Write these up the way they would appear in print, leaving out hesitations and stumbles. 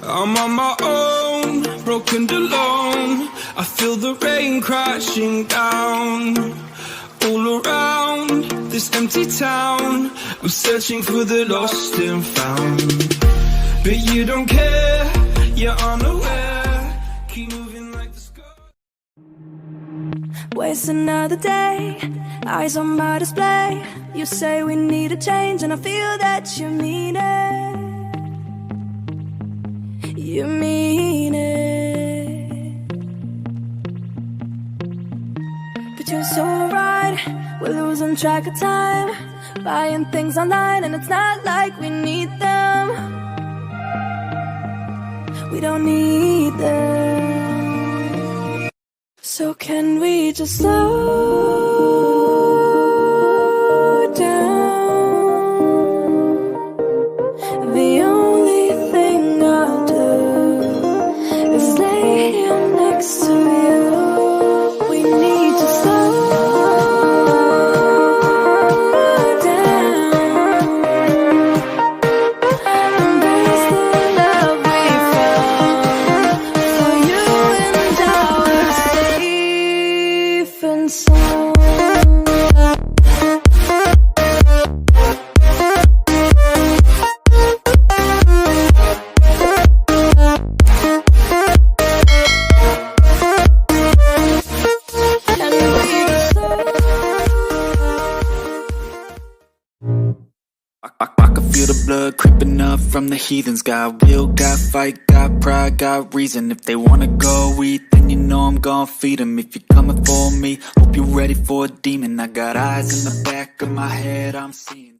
I'm on my own, broken and alone. I feel the rain crashing down all around this empty town. I'm searching for the lost and found, but you don't care, you're unaware. Keep moving like the sky. Waste another day, eyes on my display. You say we need a change, and I feel that you mean it. You mean it. But you're so right, we're losing track of time, buying things online, and it's not like we need them. We don't need them. So can we just slow down? The only thing I'll do is lay here next to you. We need to slow down. Embrace the love we found. For you and I, we're safe and sound. I can feel the blood creeping up from the heathens. Got will, got fight, got pride, got reason. If they wanna go eat, then you know I'm gon' feed them. If you're coming for me, hope you're ready for a demon. I got eyes in the back of my head, I'm seeing.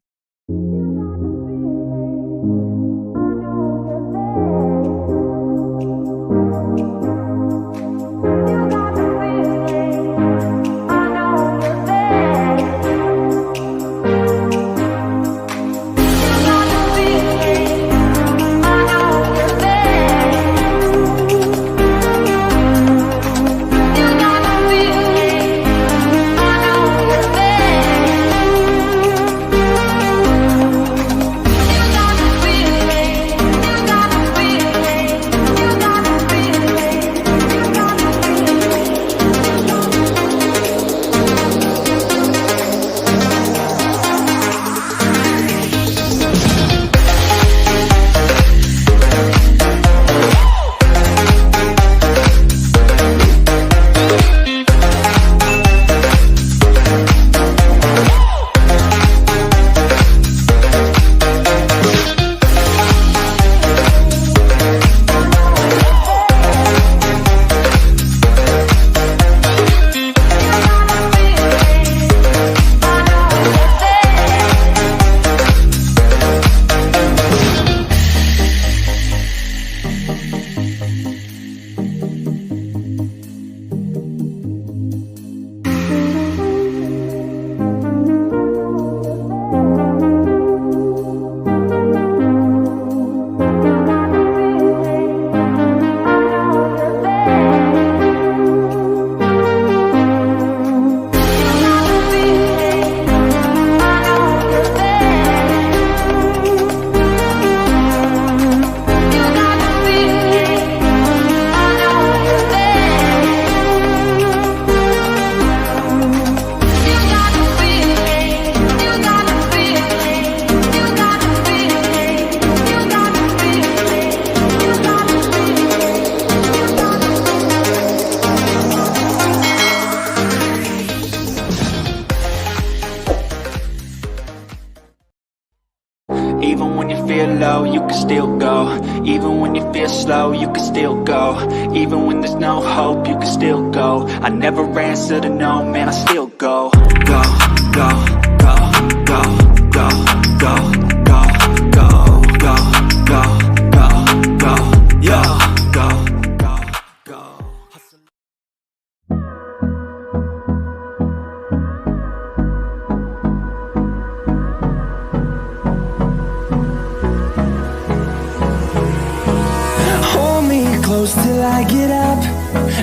Even when you feel low, you can still go. Even when you feel slow, you can still go. Even when there's no hope, you can still go. I never answer to no, man, I still go. Go, go, go, go, go, go, go, go, go, go, go, go, yo, go, go, go. Close till I get up,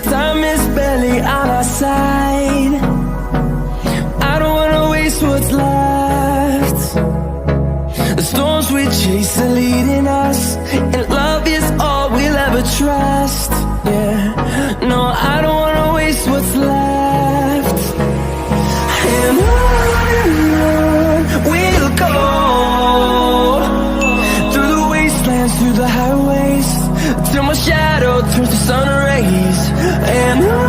time is barely on our side. I don't wanna waste what's left. The storms we chase are leading us, and love is all we never trust, yeah. No, I don't wanna waste what's left. And on we'll go, through the wastelands, through the highways, till my shadow turns to sun rays. And on